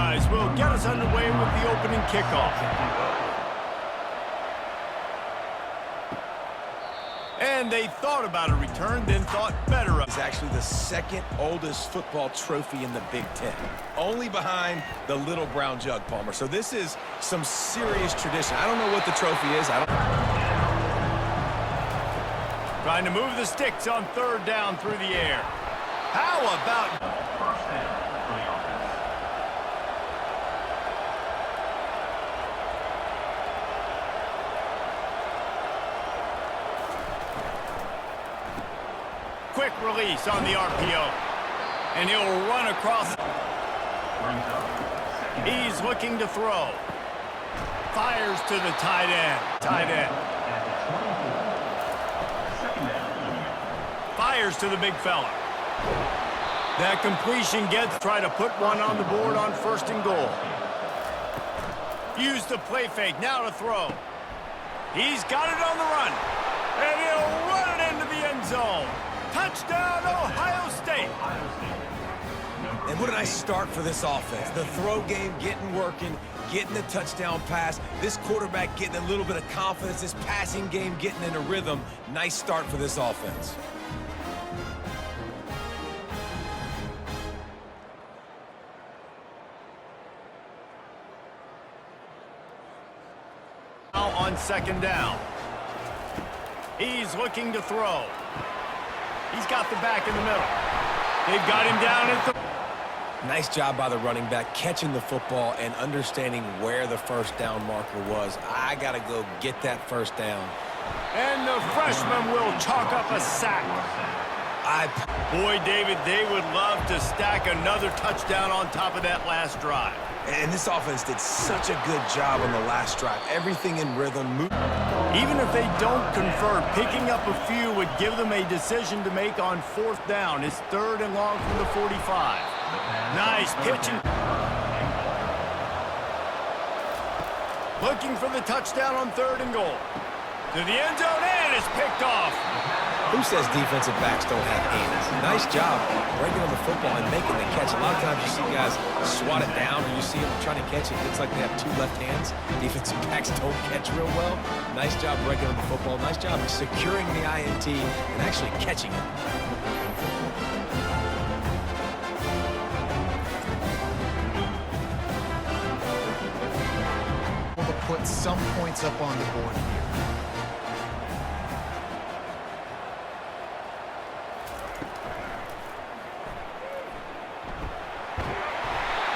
Buckeyes will get us underway with the opening kickoff. And they thought about a return, then thought better of it. It's actually the second oldest football trophy in the Big Ten, only behind the Little Brown Jug, Palmer. So this is some serious tradition. I don't know what the trophy is. Trying to move the sticks on third down through the air. How about... First down for the offense. Quick release on the RPO. And he'll run across. Brings up second down. He's looking to throw. Fires to the tight end. Tight end. At the 24. Second down. Fires to the big fella. That completion gets, try to put one on the board on first and goal. Use the play fake, now to throw. He's got it on the run. And he'll run it into the end zone. Touchdown, Ohio State. And what a nice start for this offense. The throw game getting working, getting the touchdown pass. This quarterback getting a little bit of confidence. This passing game getting in a rhythm. Nice start for this offense. Now on second down. He's looking to throw. He's got the back in the middle. They've got him down at the... Nice job by the running back, catching the football and understanding where the first down marker was. I got to go get that first down. And the freshman will chalk up a sack. Boy, David, they would love to stack another touchdown on top of that last drive. And this offense did such a good job on the last drive. Everything in rhythm. Even if they don't convert, picking up a few would give them a decision to make on fourth down. It's third and long from the 45. Nice pitching. Looking for the touchdown on third and goal. To the end zone, and it's picked off. Who says defensive backs don't have hands? Nice job breaking on the football and making the catch. A lot of times you see guys swat it down, or you see them trying to catch it. It looks like they have two left hands. Defensive backs don't catch real well. Nice job breaking on the football. Nice job securing the INT and actually catching it. To put some points up on the board here.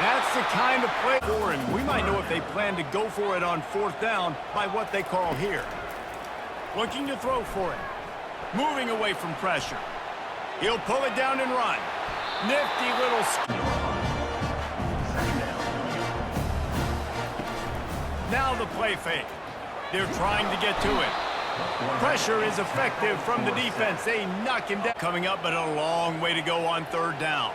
That's the kind of play for him. We might know if they plan to go for it on fourth down by what they call here. Looking to throw for it. Moving away from pressure. He'll pull it down and run. Nifty little... Now the play fake. They're trying to get to it. Pressure is effective from the defense. They knock him down. Coming up, but a long way to go on third down.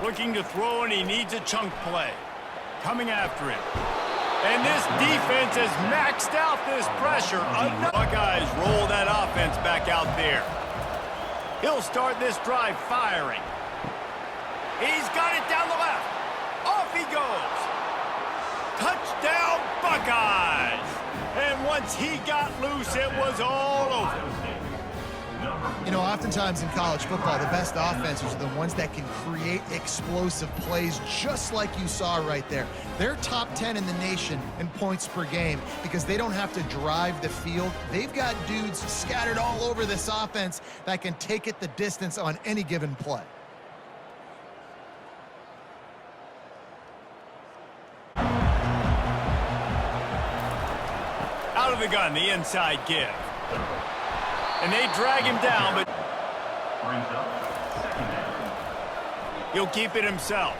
Looking to throw, and he needs a chunk play. Coming after it. And this defense has maxed out this pressure. Buckeyes roll that offense back out there. He'll start this drive firing. He's got it down the left. Off he goes. Touchdown, Buckeyes. And once he got loose, it was all over. You know, oftentimes in college football, the best offenses are the ones that can create explosive plays, just like you saw right there. They're top 10 in the nation in points per game because they don't have to drive the field. They've got dudes scattered all over this offense that can take it the distance on any given play. Out of the gun, the inside give. And they drag him down, but Brings up second down. he'll keep it himself.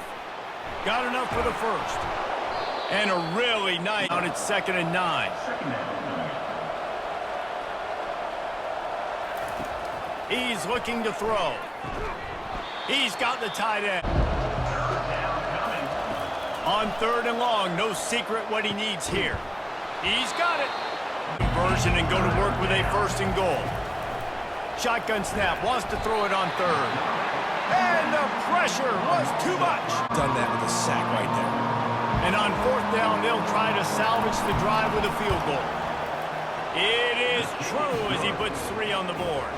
Got enough for the first. And a really nice out at 2nd and 9. Second down. He's looking to throw. He's got the tight end. Third down coming. On third and long, no secret what he needs here. He's got it. Conversion and go to work with a first and goal. Shotgun snap, wants to throw it on third. And the pressure was too much. Done that with a sack right there. And on fourth down, they'll try to salvage the drive with a field goal. It is true as he puts 3 on the board.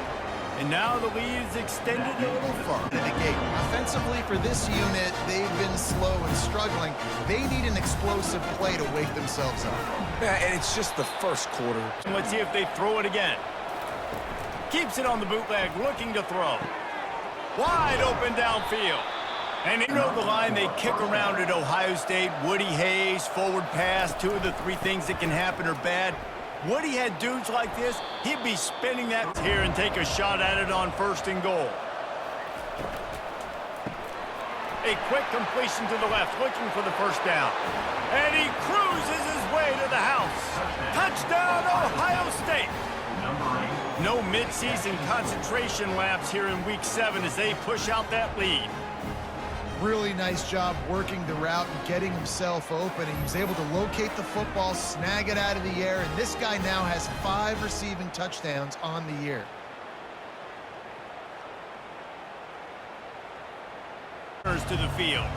And now the lead is extended a little further. The gate. Offensively for this unit, they've been slow and struggling. They need an explosive play to wake themselves up. Yeah, and it's just the first quarter. Let's see if they throw it again. Keeps it on the bootleg, looking to throw. Wide open downfield. And you know the line they kick around at Ohio State. Woody Hayes, forward pass, 2 of the 3 things that can happen are bad. Woody had dudes like this, he'd be spinning that here and take a shot at it on 1st and goal. A quick completion to the left, looking for the 1st down. And he cruises his way to the house. Touchdown, Ohio State. No midseason concentration laps here in Week 7 as they push out that lead. Really nice job working the route and getting himself open. He was able to locate the football, snag it out of the air, and this guy now has 5 receiving touchdowns on the year. To the field.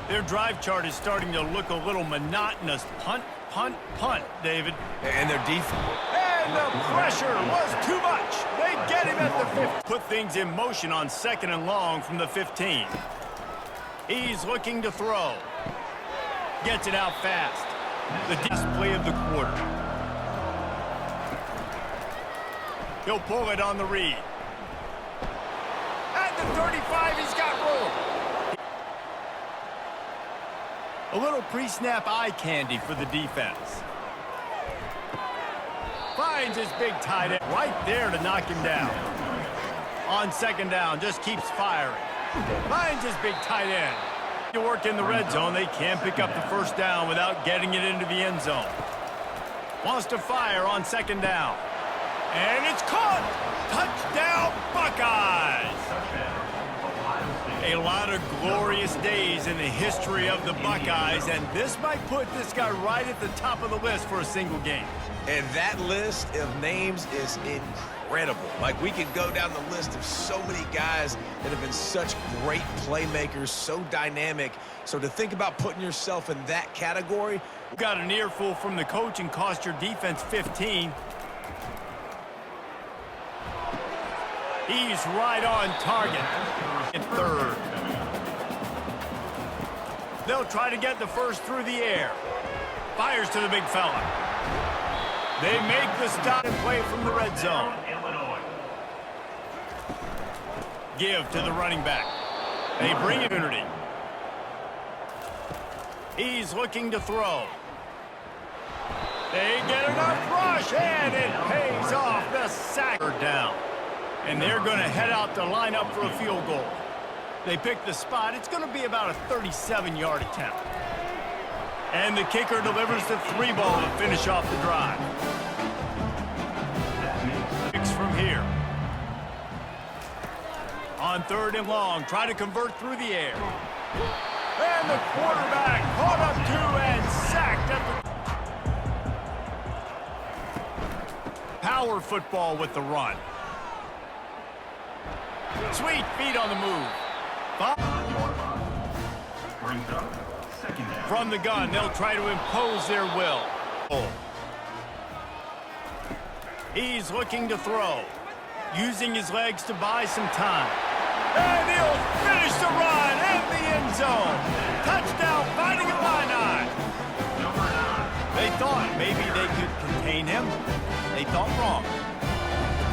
Their drive chart is starting to look a little monotonous. Punt, punt, punt, David. And their defense. And the pressure was too much. They get him at the 50. Put things in motion on 2nd and long from the 15. He's looking to throw. Gets it out fast. The display of the quarter. He'll pull it on the read. At the 35, he's got room. A little pre-snap eye candy for the defense. Finds his big tight end right there to knock him down. On 2nd down, just keeps firing. Finds his big tight end. To work in the red zone, they can't pick up the 1st down without getting it into the end zone. Wants to fire on 2nd down. And it's caught! Touchdown, Buckeyes! A lot of glorious days in the history of the Buckeyes, and this might put this guy right at the top of the list for a single game. And that list of names is incredible. Like, we could go down the list of so many guys that have been such great playmakers, so dynamic. So to think about putting yourself in that category. Got an earful from the coach and cost your defense 15. He's right on target. In 3rd. They'll try to get the 1st through the air. Fires to the big fella. They make the stop and play from the red zone. Give to the running back. They bring it unity. He's looking to throw. They get enough rush, and it pays off. The sack down. And they're going to head out to line up for a field goal. They pick the spot. It's going to be about a 37-yard attempt. And the kicker delivers the 3 ball to finish off the drive. Picks from here. On 3rd and long, try to convert through the air. And the quarterback caught up to and sacked at the... Power football with the run. Sweet feet on the move. From the gun, they'll try to impose their will. He's looking to throw, using his legs to buy some time. And he'll finish the run in the end zone. Touchdown, Fighting Illini. They thought maybe they could contain him. They thought wrong.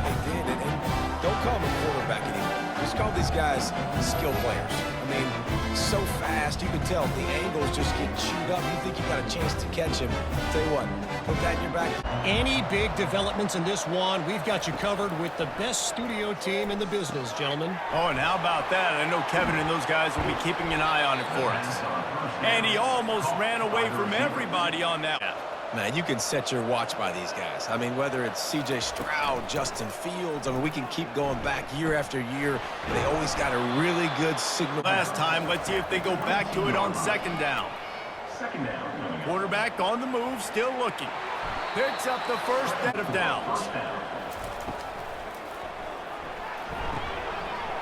They did, and don't call him a quarterback anymore. Just call these guys skill players. I mean, so fast, you can tell the angles just get chewed up. You think you got a chance to catch him. Tell you what, put that in your back. Any big developments in this one, we've got you covered with the best studio team in the business, gentlemen. Oh, and how about that? I know Kevin and those guys will be keeping an eye on it for us. And he almost ran away from everybody on that. Man, you can set your watch by these guys. I mean, whether it's C.J. Stroud, Justin Fields, I mean, we can keep going back year after year. They always got a really good signal. Last time, let's see if they go back to it on 2nd down. Quarterback on the move, still looking. Picks up the 1st set of downs.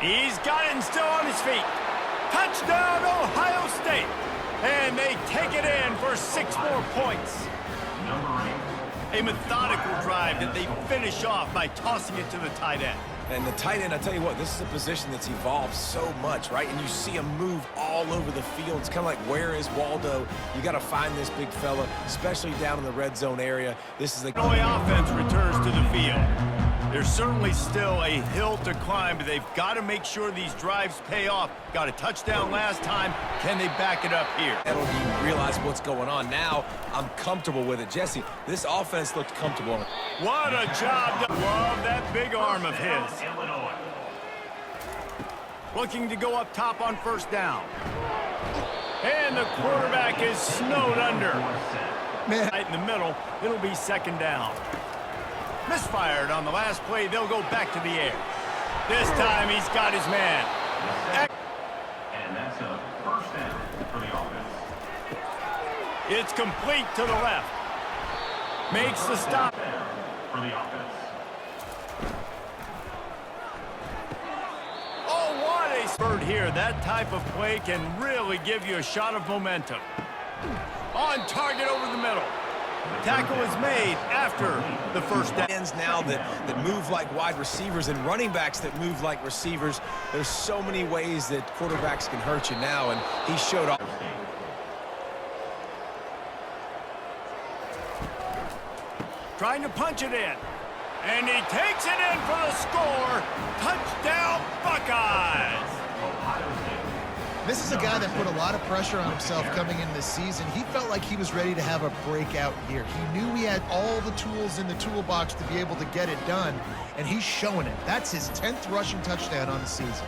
He's got it and still on his feet. Touchdown, Ohio State. And they take it in for 6 more points. Number 8. A methodical drive that they finish off by tossing it to the tight end. And the tight end, I tell you what, this is a position that's evolved so much, right? And you see him move all over the field. It's kind of like, where is Waldo? You got to find this big fella, especially down in the red zone area. This is the Illinois offense returns to the field. There's certainly still a hill to climb, but they've got to make sure these drives pay off. Got a touchdown last time. Can they back it up here? And you realize what's going on. Now I'm comfortable with it. Jesse, this offense looked comfortable. What a job. Love that big arm of his. Illinois. Looking to go up top on first down. And the quarterback is snowed under. Man. Right in the middle, it'll be second down. Misfired on the last play. They'll go back to the air. This time he's got his man. And that's a first down for the offense. It's complete to the left. Makes the stop. Down for the offense. Oh, what a spurt here. That type of play can really give you a shot of momentum. On target over the middle. Tackle is made after the first down. Ends now that move like wide receivers and running backs that move like receivers. There's so many ways that quarterbacks can hurt you now, and he showed off. Trying to punch it in. And he takes it in for the score. Touchdown, Buckeyes. This is a guy that put a lot of pressure on himself coming into this season. He felt like he was ready to have a breakout year. He knew he had all the tools in the toolbox to be able to get it done, and he's showing it. That's his 10th rushing touchdown on the season.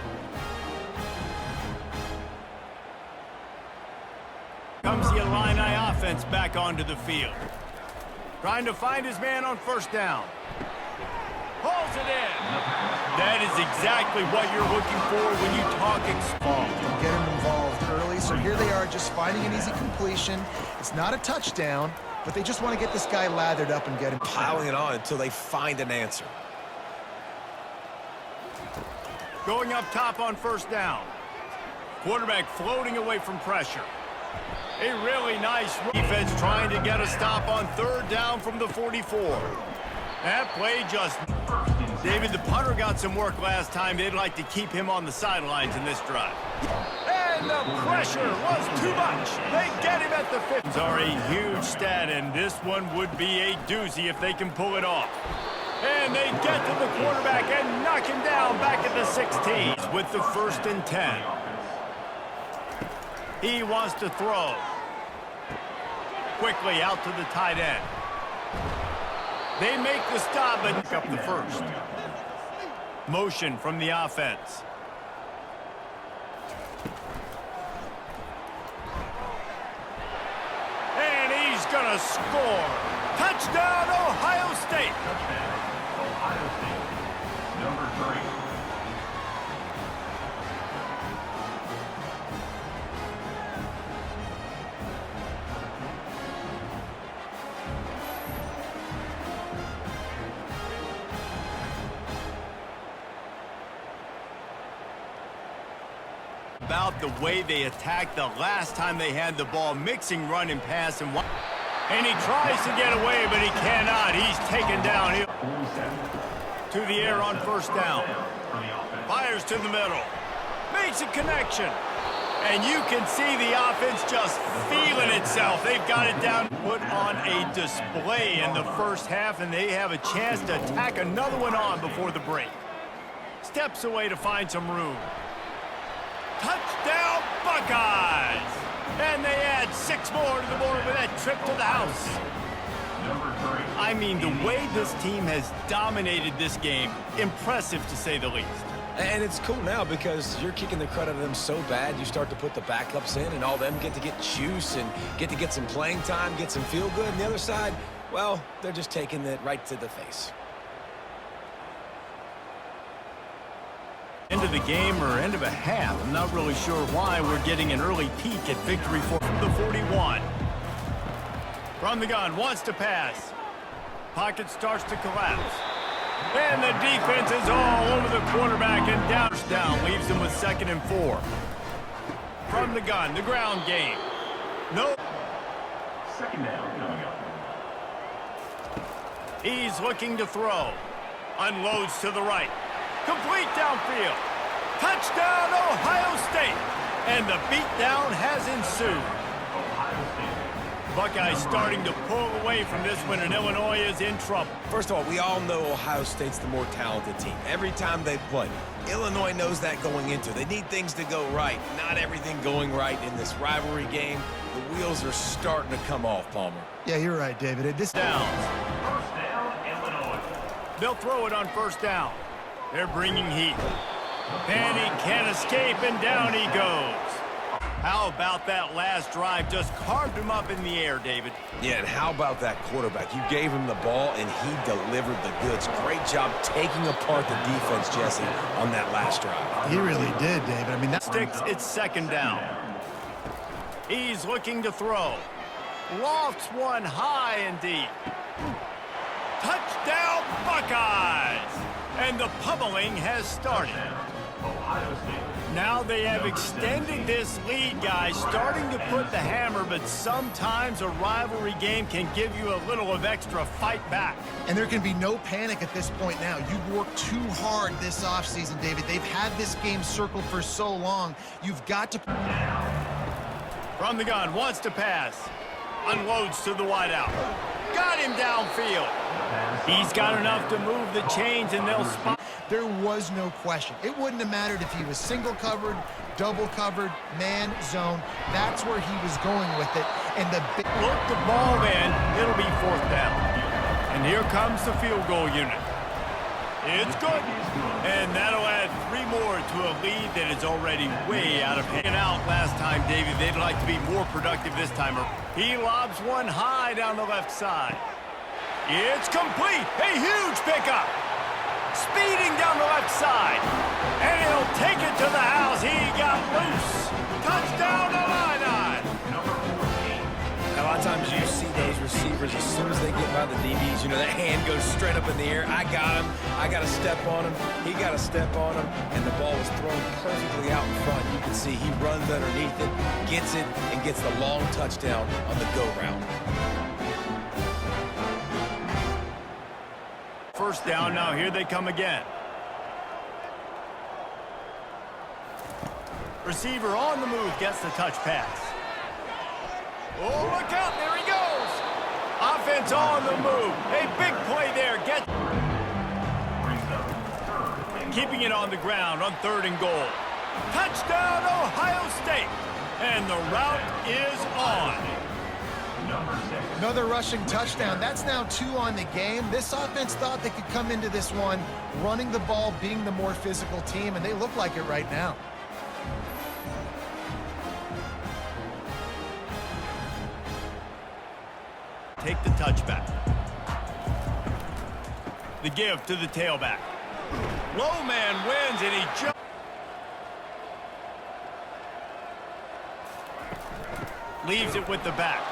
Comes the Illini offense back onto the field. Trying to find his man on first down. Pulls it in. That is exactly what you're looking for when you talk involved. Get him involved early, so here they are just finding an easy completion. It's not a touchdown, but they just want to get this guy lathered up and get him Piling it on until they find an answer. Going up top on first down. Quarterback floating away from pressure. A really nice defense trying to get a stop on third down from the 44. That play just... David, the punter got some work last time. They'd like to keep him on the sidelines in this drive. And the pressure was too much. They get him at the 50. Are a huge stat, and this one would be a doozy if they can pull it off. And they get to the quarterback and knock him down back at the 16 with the 1st and 10. He wants to throw. Quickly out to the tight end. They make the stop and pick up the first. Motion from the offense. And he's going to score. Touchdown, Ohio State. Touchdown, Ohio State. Number 3. About the way they attacked the last time they had the ball, mixing run and pass, and he tries to get away, but he cannot. He's taken down. To the air on first down. Fires to the middle. Makes a connection. And you can see the offense just feeling itself. They've got it down. Put on a display in the first half, and they have a chance to tack another one on before the break. Steps away to find some room. Touchdown, Buckeyes! And they add 6 more to the board with that trip to the house. Number 3. I mean, the way this team has dominated this game, impressive to say the least. And it's cool now because you're kicking the credit of them so bad, you start to put the backups in, and all them get to get juice and get to get some playing time, get some feel good. And the other side, well, they're just taking it right to the face. End of the game or end of a half. I'm not really sure why we're getting an early peek at victory for the 41. From the gun, wants to pass. Pocket starts to collapse. And the defense is all over the quarterback, and down leaves him with 2nd and 4. from the gun, the ground game. No. Second down coming up. He's looking to throw. Unloads to the right. Complete downfield. Touchdown, Ohio State. And the beatdown has ensued. Ohio State. Buckeyes starting to pull away from this one, and Illinois is in trouble. First of all, we all know Ohio State's the more talented team. Every time they play, Illinois knows that going into. They need things to go right. Not everything going right in this rivalry game. The wheels are starting to come off, Palmer. Yeah, you're right, David. This Downs. First down, Illinois. They'll throw it on first down. They're bringing heat. And he can't escape, and down he goes. How about that last drive? Just carved him up in the air, David. Yeah, and how about that quarterback? You gave him the ball, and he delivered the goods. Great job taking apart the defense, Jesse, on that last drive. he really did, David. I mean, that Sticks, it's second down. He's looking to throw. Lofts one high and deep. Touchdown, Buckeyes! And the pummeling has started. Ohio State. Now they have extended this lead, guys, starting to put the hammer, but sometimes a rivalry game can give you a little of extra fight back. and there can be no panic at this point now. You've worked too hard this offseason, David. They've had this game circled for so long. You've got to... From the gun, wants to pass. Unloads to the wideout. Got him downfield. He's got enough to move the chains, and they'll spot. There was no question. It wouldn't have mattered if he was single covered, double covered, man, zone. That's where he was going with it. And the big... Look the ball in. It'll be fourth down. And here comes the field goal unit. It's good. And that'll add 3 more to a lead that is already way out of hand. Out last time, David. They'd like to be more productive this time. He lobs one high down the left side. It's complete. A huge pickup. Speeding down the left side. And he'll take it to the house. He got loose. Touchdown, Illini. A lot of times you see those receivers, as soon as they get by the DBs, you know, that hand goes straight up in the air. I got him. I got to step on him. He got to step on him. And the ball was thrown perfectly out in front. You can see he runs underneath it, gets it, and gets the long touchdown on the go-round. First down now. Here they come again. Receiver on the move gets the touch pass. Oh, look out. There he goes. Offense on the move. A big play there. Keeping it on the ground on 3rd and goal. Touchdown, Ohio State. And the route is on. Another rushing touchdown. That's now 2 on the game. This offense thought they could come into this one running the ball, being the more physical team, and they look like it right now. Take the touchback. The give to the tailback. Low man wins, and he jumps. Leaves it with the back.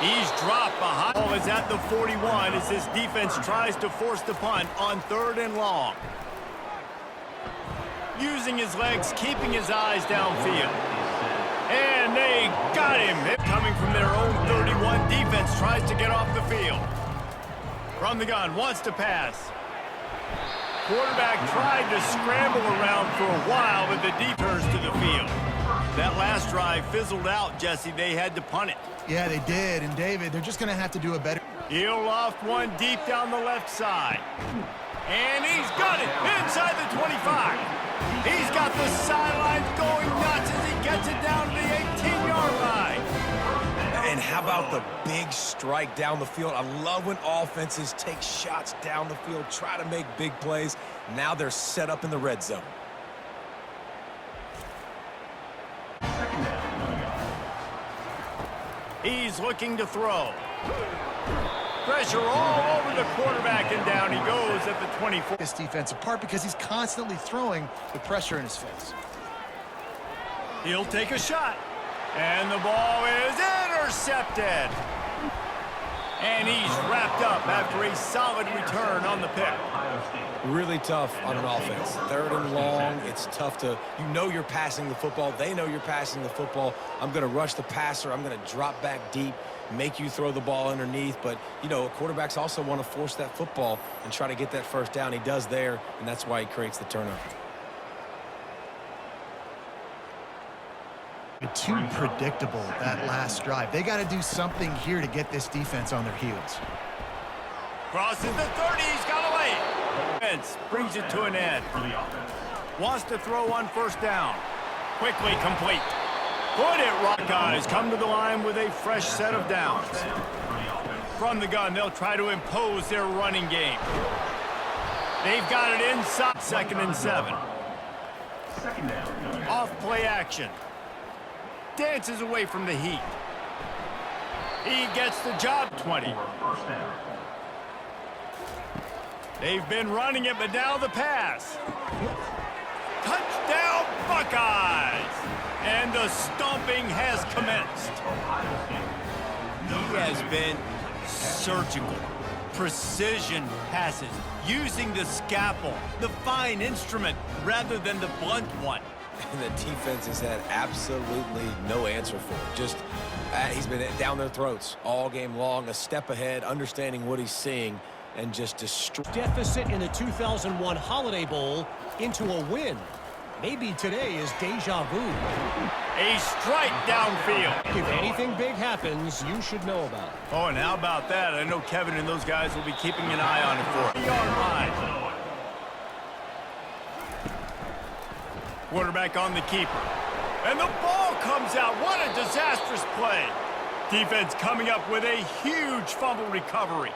He's dropped behind. Ball is at the 41 as this defense tries to force the punt on 3rd and long. Using his legs, keeping his eyes downfield. And they got him. Coming from their own 31, defense tries to get off the field. From the gun, wants to pass. Quarterback tried to scramble around for a while, but the D turns to the field. That last drive fizzled out, Jesse. They had to punt it. Yeah, they did. And, David, they're just going to have to do a better... He'll loft one deep down the left side. And he's got it inside the 25. He's got the sidelines going nuts as he gets it down to the 18-yard line. And how about the big strike down the field? I love when offenses take shots down the field, try to make big plays. Now they're set up in the red zone. He's looking to throw. Pressure all over the quarterback, and down he goes at the 24. This defensive part because he's constantly throwing with pressure in his face. He'll take a shot. And the ball is intercepted. And he's wrapped up after a solid return on the pick. Really tough on an offense. 3rd and long, it's tough to, you're passing the football. They know you're passing the football. I'm going to rush the passer. I'm going to drop back deep, make you throw the ball underneath. But, quarterbacks also want to force that football and try to get that first down. He does there, and that's why he creates the turnover. Too predictable, that last drive. They got to do something here to get this defense on their heels. Crosses the 30, he's got away. Defense brings it to an end. Wants to throw on first down. Quickly complete. Put it, Rockeyes come to the line with a fresh set of downs. From the gun, they'll try to impose their running game. They've got it inside. 2nd and 7. Off play action. Dances away from the heat. He gets the job. 20. They've been running it, but now the pass. Touchdown, Buckeyes! And the stomping has commenced. He has been surgical. Precision passes, using the scalpel, the fine instrument, rather than the blunt one. And the defense has had absolutely no answer for it. Just, he's been down their throats all game long, a step ahead, understanding what he's seeing, and just destroy. Deficit in the 2001 Holiday Bowl into a win. Maybe today is deja vu. A strike downfield. If anything big happens, you should know about it. Oh, and how about that? I know Kevin and those guys will be keeping an eye on it for 3-yard line. Quarterback on the keeper. And the ball comes out. What a disastrous play. Defense coming up with a huge fumble recovery.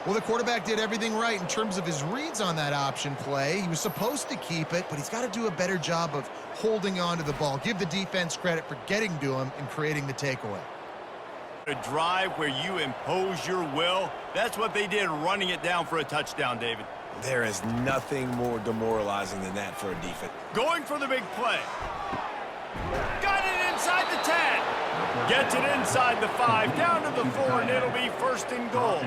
Well, the quarterback did everything right in terms of his reads on that option play. He was supposed to keep it, but he's got to do a better job of holding on to the ball. Give the defense credit for getting to him and creating the takeaway. A drive where you impose your will, that's what they did, running it down for a touchdown, David. There is nothing more demoralizing than that for a defense. Going for the big play. Got it inside the 10. Gets it inside the 5, down to the 4, and it'll be 1st and goal.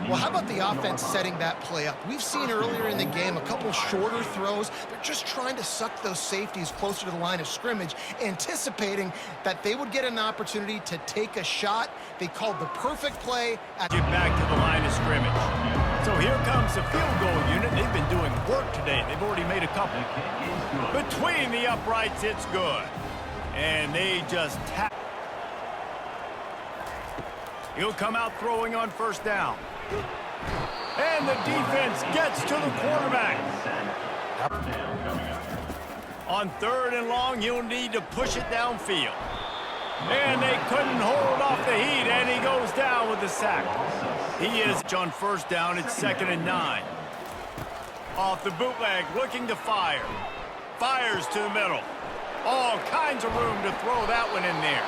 Well, how about the offense setting that play up? We've seen earlier in the game a couple shorter throws. They're just trying to suck those safeties closer to the line of scrimmage, anticipating that they would get an opportunity to take a shot. They called the perfect play. Get back to the line of scrimmage. So here comes the field goal unit. They've been doing work today. They've already made a couple. Between the uprights, it's good. And they just tap. He'll come out throwing on first down. And the defense gets to the quarterback. On 3rd and long, he'll need to push it downfield. And they couldn't hold off the heat, and he goes down with the sack. He is on first down. It's 2nd and 9. Off the bootleg, looking to fire. Fires to the middle. All kinds of room to throw that one in there.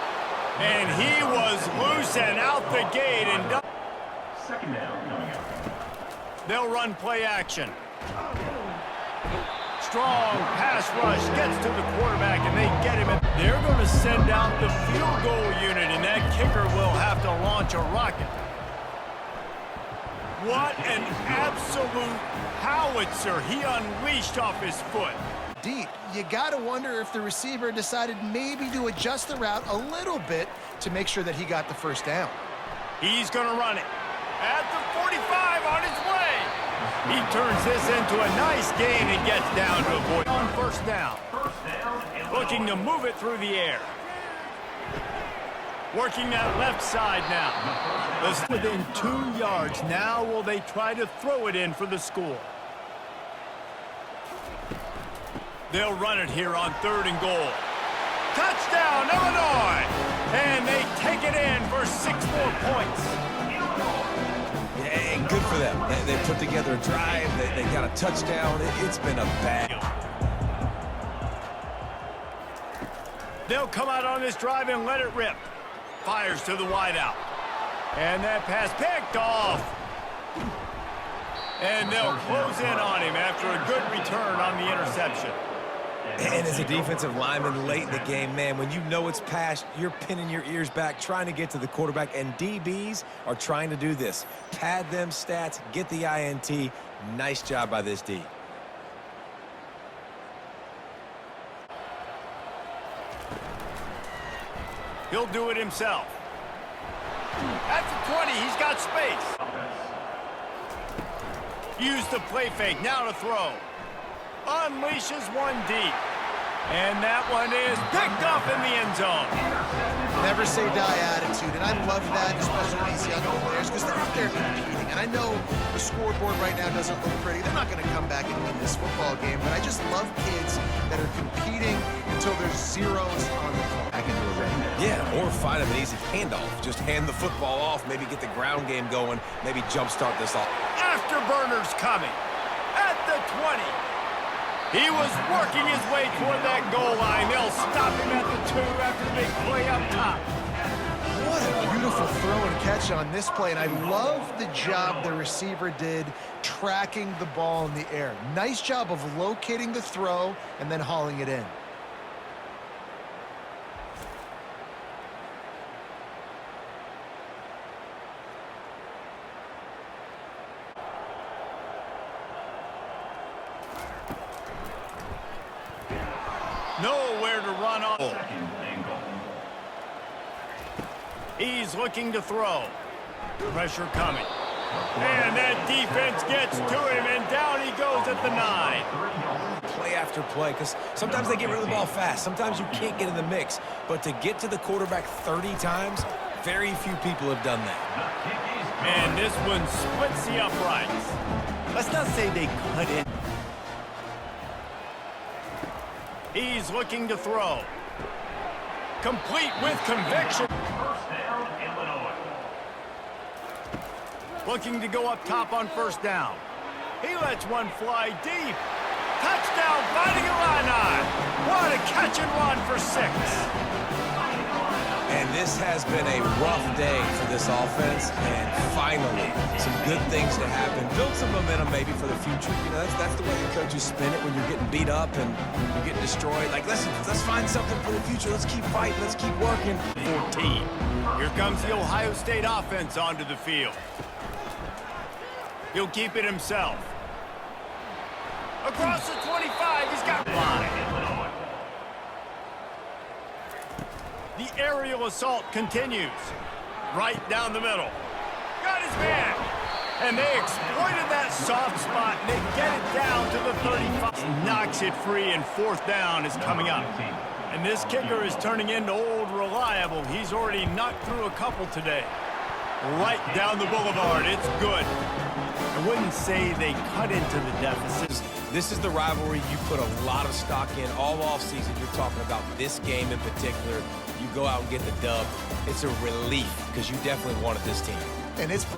And he was loose and out the gate. And 2nd down coming up. they'll run play action. Strong pass rush gets to the quarterback, and they get him. They're going to send out the field goal unit, and that kicker will have to launch a rocket. What an absolute howitzer he unleashed off his foot. Deep. You got to wonder if the receiver decided maybe to adjust the route a little bit to make sure that he got the first down. He's going to run it at the 45 on his way. He turns this into a nice gain and gets down to avoid on first down. Looking to move it through the air. Working that left side now. This within 2 yards. Now will they try to throw it in for the score? They'll run it here on 3rd and goal. Touchdown, Illinois! And they take it in for 6 more points. Yeah, good for them. They put together a drive. They got a touchdown. It's been a bad. They'll come out on this drive and let it rip. Fires to the wideout. And that pass picked off. And they'll close in on him after a good return on the interception. And as a defensive lineman late in the game, man, when you know it's past, you're pinning your ears back, trying to get to the quarterback, and DBs are trying to do this. Pad them stats, get the INT. Nice job by this D. He'll do it himself. At the 20, he's got space. Use the play fake, now to throw. Unleashes one deep. And that one is picked up in the end zone. Never say die attitude, and I love that, especially with these younger players, because they're out there competing. And I know the scoreboard right now doesn't look pretty. They're not going to come back and win this football game, but I just love kids that are competing until there's zeros on the clock. Back into a ring. Yeah, or find him an easy handoff. Just hand the football off, maybe get the ground game going, maybe jumpstart this off. Afterburners coming at the 20. He was working his way toward that goal line. They'll stop him at the 2 after the big play up top. What a beautiful throw and catch on this play, and I love the job the receiver did tracking the ball in the air. Nice job of locating the throw and then hauling it in. Nowhere to run on. He's looking to throw. Pressure coming. And that defense gets to him, and down he goes at the 9. Play after play, because sometimes they get rid of the ball fast. Sometimes you can't get in the mix. But to get to the quarterback 30 times, very few people have done that. And this one splits the uprights. Let's not say they cut in. He's looking to throw. Complete with conviction. First down, Illinois. Looking to go up top on first down. He lets one fly deep. Touchdown, Fighting Illini. What a catch and run for 6. And this has been a rough day for this offense, and finally, some good things to happen. Build some momentum maybe for the future. You know, that's the way the coaches spin it when you're getting beat up and you're getting destroyed. Like, let's find something for the future. Let's keep fighting. Let's keep working. 14. Here comes the Ohio State offense onto the field. He'll keep it himself. Across the 25, he's got line. The aerial assault continues. Right down the middle. Got his man. And they exploited that soft spot, and they get it down to the 35. Knocks it free, and fourth down is coming up. And this kicker is turning into old reliable. He's already knocked through a couple today. Right down the boulevard. It's good. I wouldn't say they cut into the deficit. This is the rivalry you put a lot of stock in all offseason. You're talking about this game in particular. You go out and get the dub. It's a relief because you definitely wanted this team. And it's